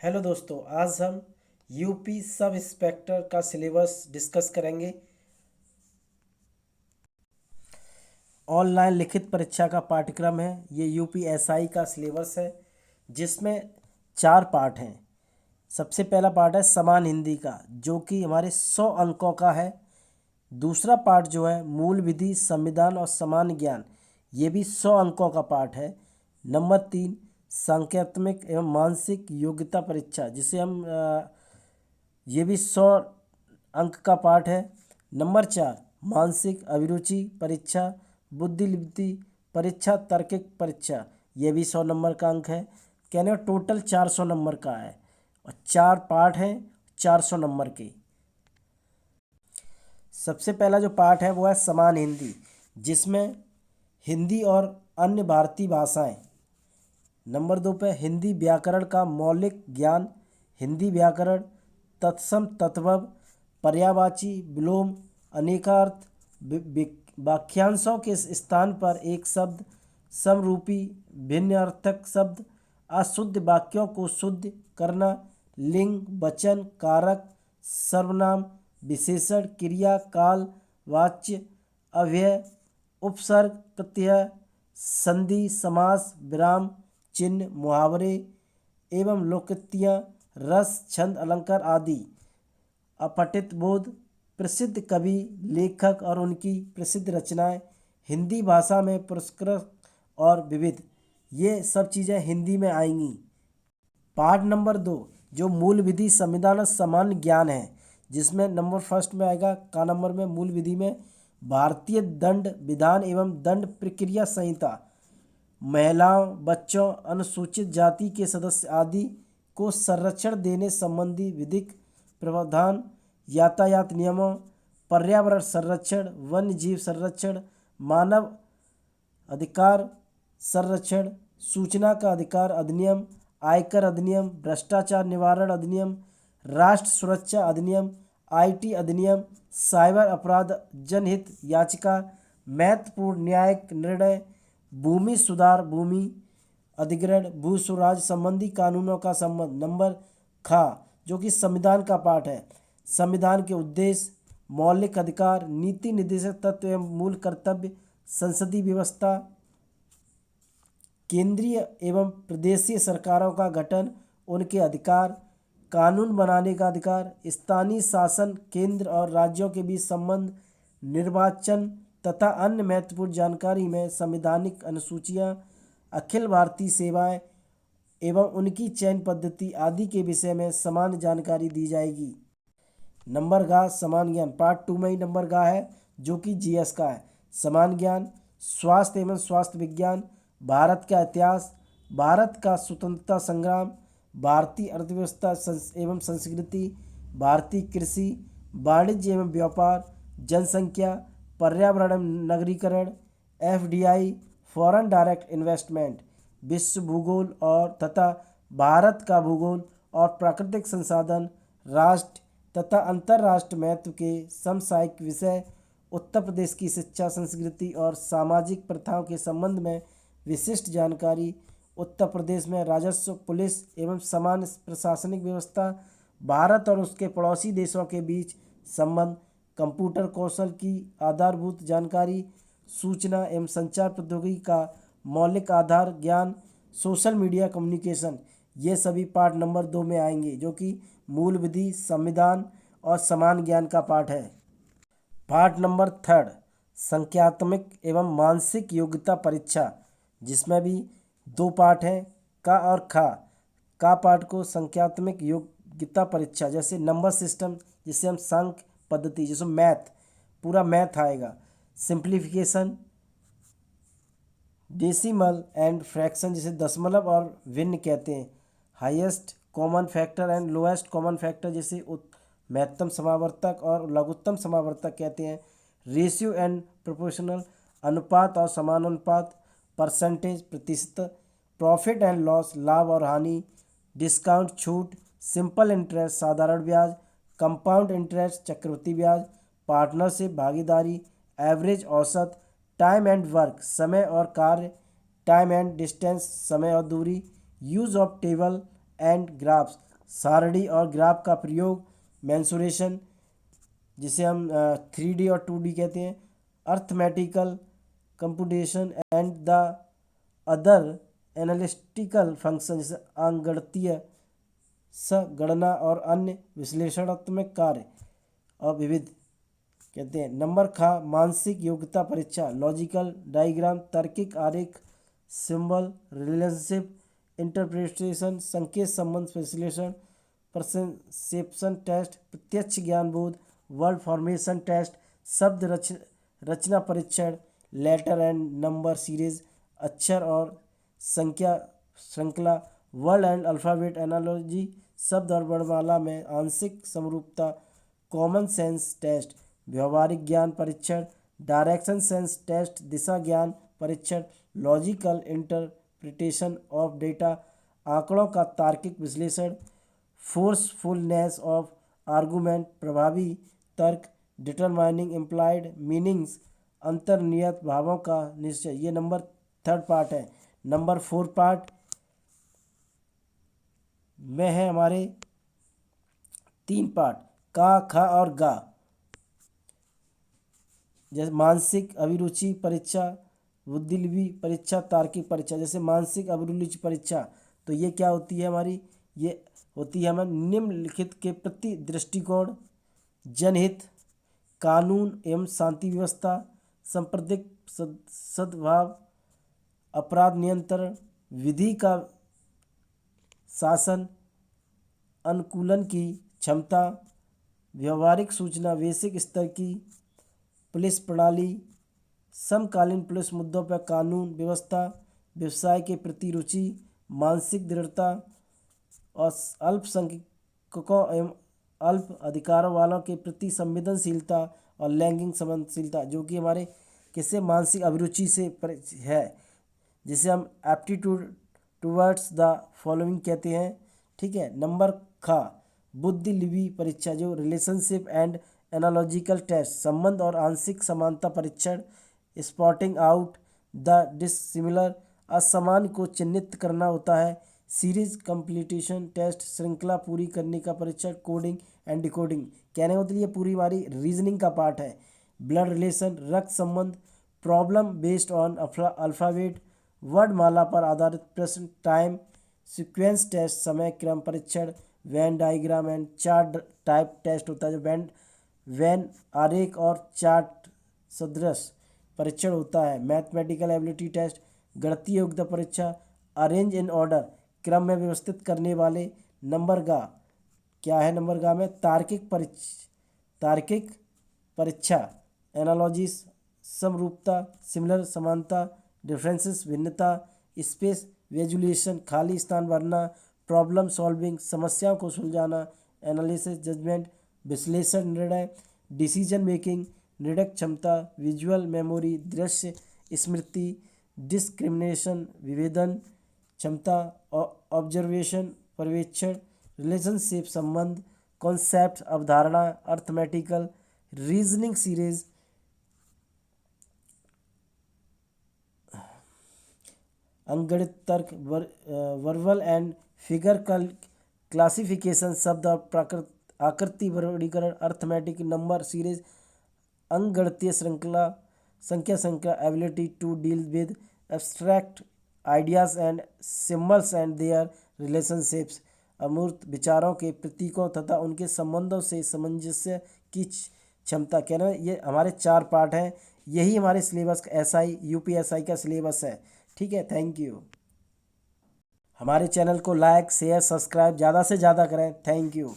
Hello दोस्तों, आज हम यूपी सब इंस्पेक्टर का सिलेबस डिस्कस करेंगे। ऑनलाइन लिखित परीक्षा का पाठ्यक्रम है। ये यूपीएसआई का सिलेबस है जिसमें 4 पार्ट हैं। सबसे पहला पार्ट है समान हिंदी का, जो कि हमारे 100 अंकों का है। दूसरा पार्ट जो है मूल विधि, संविधान और सामान्य ज्ञान, ये भी 100 अंकों का पार्ट है। नंबर 3 सांख्यिक एवं मानसिक योग्यता परीक्षा, जिसे हम ये भी 100 अंक का पाठ है। नंबर 4 मानसिक अभिरुचि परीक्षा, बुद्धिलिप्ति परीक्षा, तार्किक परीक्षा, ये भी 100 नंबर का अंक है। कहने का टोटल 400 नंबर का है और 4 पार्ट हैं 400 नंबर के। सबसे पहला जो पार्ट है वो है समान हिंदी, जिसमें हिंदी और अन्य भारतीय भाषाएं। नंबर 2 पे हिंदी व्याकरण का मौलिक ज्ञान, हिंदी व्याकरण, तत्सम तद्भव, पर्यायवाची, विलोम, अनेकार्थ, वाक्यांशों के स्थान पर एक शब्द, समरूपी, भिन्न अर्थक शब्द, अशुद्ध वाक्यों को शुद्ध करना, लिंग, वचन, कारक, सर्वनाम, विशेषण, क्रिया, काल, वाच्य, अव्यय, उपसर्ग, प्रत्यय, संधि, समास, विराम चिन्ह, मुहावरे एवं लोकोक्तियाँ, रस, छंद, अलंकार आदि। अपठित बोध, प्रसिद्ध कवि, लेखक और उनकी प्रसिद्ध रचनाएं, हिंदी भाषा में पुरस्कृत और विविध, ये सब चीज़ें हिंदी में आएंगी। पार्ट नंबर 2 जो मूल विधि, संविधान और सामान्य ज्ञान है, जिसमें नंबर फर्स्ट में आएगा का नंबर में मूल विधि में भारतीय दंड विधान एवं दंड प्रक्रिया संहिता, महिलाओं, बच्चों, अनुसूचित जाति के सदस्य आदि को संरक्षण देने संबंधी विधिक प्रावधान, यातायात नियमों, पर्यावरण संरक्षण, वन्य जीव संरक्षण, मानव अधिकार संरक्षण, सूचना का अधिकार अधिनियम, आयकर अधिनियम, भ्रष्टाचार निवारण अधिनियम, राष्ट्र सुरक्षा अधिनियम, आईटी अधिनियम, साइबर अपराध जनहित याचिका, महत्वपूर्ण न्यायिक निर्णय, भूमि सुधार, भूमि अधिग्रहण, भू स्वराज संबंधी कानूनों का संबंध। नंबर खा जो कि संविधान का पाठ है, संविधान के उद्देश्य, मौलिक अधिकार, नीति निर्देशक तत्व एवं मूल कर्तव्य, संसदीय व्यवस्था, केंद्रीय एवं प्रदेशीय सरकारों का गठन, उनके अधिकार, कानून बनाने का अधिकार, स्थानीय शासन, केंद्र और राज्यों के बीच संबंध, निर्वाचन तथा अन्य महत्वपूर्ण जानकारी में संवैधानिक अनुसूचियाँ, अखिल भारतीय सेवाएं एवं उनकी चयन पद्धति आदि के विषय में समान जानकारी दी जाएगी। नंबर गा समान ज्ञान पार्ट 2 में ही नंबर गा है, जो कि जीएस का है। समान ज्ञान, स्वास्थ्य एवं स्वास्थ्य विज्ञान, भारत का इतिहास, भारत का स्वतंत्रता संग्राम, भारतीय अर्थव्यवस्था एवं संस्कृति, भारतीय कृषि, वाणिज्य एवं व्यापार, जनसंख्या, पर्यावरण एवं नगरीकरण, एफडीआई, फॉरेन डायरेक्ट इन्वेस्टमेंट, विश्व भूगोल और तथा भारत का भूगोल और प्राकृतिक संसाधन, राष्ट्र तथा अंतर्राष्ट्रीय महत्व के समसामयिक विषय, उत्तर प्रदेश की शिक्षा, संस्कृति और सामाजिक प्रथाओं के संबंध में विशिष्ट जानकारी, उत्तर प्रदेश में राजस्व, पुलिस एवं सामान्य प्रशासनिक व्यवस्था, भारत और उसके पड़ोसी देशों के बीच संबंध, कंप्यूटर कौशल की आधारभूत जानकारी, सूचना एवं संचार प्रौद्योगिकी का मौलिक आधार ज्ञान, सोशल मीडिया कम्युनिकेशन, ये सभी पार्ट नंबर 2 में आएंगे, जो कि मूल विधि, संविधान और समान ज्ञान का पाठ है। पार्ट नंबर 3 संख्यात्मक एवं मानसिक योग्यता परीक्षा, जिसमें भी 2 पार्ट हैं, का और खा। का पार्ट को संख्यात्मक योग्यता परीक्षा, जैसे नंबर सिस्टम, जिसे हम संख्य पद्धति, जैसे मैथ, पूरा मैथ आएगा, सिंप्लीफिकेशन, डेसिमल एंड फ्रैक्शन, जिसे दशमलव और भिन्न कहते हैं, highest common factor and lowest common factor, जिसे महत्तम समावर्तक और लघुत्तम समावर्तक कहते हैं, रेशियो एंड प्रोपोर्शनल, अनुपात और समानुपात, परसेंटेज प्रतिशत, प्रॉफिट एंड लॉस, लाभ और हानि, डिस्काउंट छूट, सिंपल इंटरेस्ट साधारण ब्याज, कंपाउंड इंटरेस्ट चक्रवृद्धि ब्याज, पार्टनरशिप भागीदारी, एवरेज औसत, टाइम एंड वर्क समय और कार्य, टाइम एंड डिस्टेंस समय और दूरी, use of table and graphs सारणी और ग्राफ का प्रयोग, मेंसुरेशन जिसे हम 3D और 2D कहते हैं, arithmetical computation and the other analytical function जैसे अंकगणितीय संगणना और अन्य विश्लेषणात्मक कार्य और विविध कहते हैं। नंबर खा मानसिक योग्यता परीक्षा, लॉजिकल डायग्राम, तार्किक आरेख, सिंबल रिलेशनशिप, इंटरप्रिटेशन, संकेत संबंध विश्लेषण, परसेप्शन टेस्ट, प्रत्यक्ष ज्ञान बोध, वर्ड फॉर्मेशन टेस्ट, शब्द रचना परीक्षण, लेटर एंड नंबर सीरीज, अक्षर और संख्या श्रृंखला, वर्ड एंड अल्फ़ाबेट एनालॉजी, शब्द और वर्णमाला में आंशिक समरूपता, कॉमन सेंस टेस्ट, व्यवहारिक ज्ञान परीक्षण, डायरेक्शन सेंस टेस्ट, दिशा ज्ञान परीक्षण, लॉजिकल इंटरप्रिटेशन ऑफ डेटा, आंकड़ों का तार्किक विश्लेषण, फोर्सफुलनेस ऑफ आर्गूमेंट, प्रभावी तर्क, डिटरमाइनिंग इम्प्लाइड मीनिंग्स, अंतर्निहित भावों का निश्चय। ये नंबर 3 पार्ट है। नंबर 4 पार्ट में है हमारे 3 पार्ट, का, ख और गा। जैसे मानसिक अभिरुचि परीक्षा, बुद्धिलिपि परीक्षा, तार्किक परीक्षा। जैसे मानसिक अभिरुचि परीक्षा तो ये क्या होती है हमारी, ये होती है हमारे निम्नलिखित के प्रति दृष्टिकोण, जनहित, कानून एवं शांति व्यवस्था, सांप्रदायिक सद्भाव, अपराध नियंत्रण, विधि का शासन, अनुकूलन की क्षमता, व्यवहारिक सूचना वैश्विक स्तर की, पुलिस प्रणाली, समकालीन पुलिस मुद्दों पर कानून व्यवस्था, व्यवसाय के प्रति रुचि, मानसिक दृढ़ता और अल्पसंख्यकों एवं अल्प अधिकारों वालों के प्रति संवेदनशीलता और लैंगिक संवेदनशीलता, जो कि हमारे किसी मानसिक अभिरुचि से है, जिसे हम एप्टीट्यूड टुवर्ड्स द फॉलोइंग कहते हैं। ठीक है। नंबर खा बुद्धिलिपि परीक्षा, जो रिलेशनशिप एंड एनालॉजिकल टेस्ट, संबंध और आंशिक समानता परीक्षण, स्पॉटिंग आउट द डिसिमिलर, असमान को चिन्हित करना होता है, सीरीज कंप्लीटेशन टेस्ट, श्रृंखला पूरी करने का परीक्षण, कोडिंग एंड डिकोडिंग। कहने का मतलब ये पूरी हमारी रीजनिंग का पार्ट है। ब्लड रिलेशन, रक्त संबंध, प्रॉब्लम बेस्ड ऑन अल्फ़ाबेट, वर्णमाला पर आधारित प्रश्न, टाइम सीक्वेंस टेस्ट, समय क्रम परीक्षण, Venn diagram and chart type test होता है, जो वेन आरेख और चार्ट सदृश परीक्षण होता है, मैथमेटिकल एबिलिटी टेस्ट, गणितीय योग्यता परीक्षा, अरेंज इन ऑर्डर, क्रम में व्यवस्थित करने वाले। नंबर गा क्या है, नंबर गा में तार्किक परीक्षा, एनालॉजीज समरूपता, सिमिलर समानता, डिफरेंसेस भिन्नता, स्पेस विजुअलाइजेशन खाली स्थान भरना, प्रॉब्लम सॉल्विंग समस्याओं को सुलझाना, एनालिसिस जजमेंट विश्लेषण निर्णय, डिसीजन मेकिंग निर्णय क्षमता, विजुअल मेमोरी दृश्य स्मृति, डिस्क्रिमिनेशन विभेदन क्षमता, ऑब्जर्वेशन पर्यवेक्षण, रिलेशनशिप संबंध, कॉन्सेप्ट अवधारणा, अर्थमेटिकल रीजनिंग सीरीज, अंकगणित तर्क, वर्बल एंड फिगर क्लासिफिकेशन, शब्द और आकृति वर्गीकरण, अर्थमेटिक नंबर सीरीज, अंकगणितीय संख्या ability to deal with abstract ideas and symbols and their relationships, अमूर्त विचारों के प्रतीकों तथा उनके संबंधों से सामंजस्य की क्षमता। कहना ये हमारे 4 पार्ट हैं। यही हमारे सिलेबस का SI UPSI का सिलेबस है। ठीक है। Thank you. हमारे चैनल को लाइक शेयर सब्सक्राइब ज़्यादा से ज़्यादा करें। Thank you.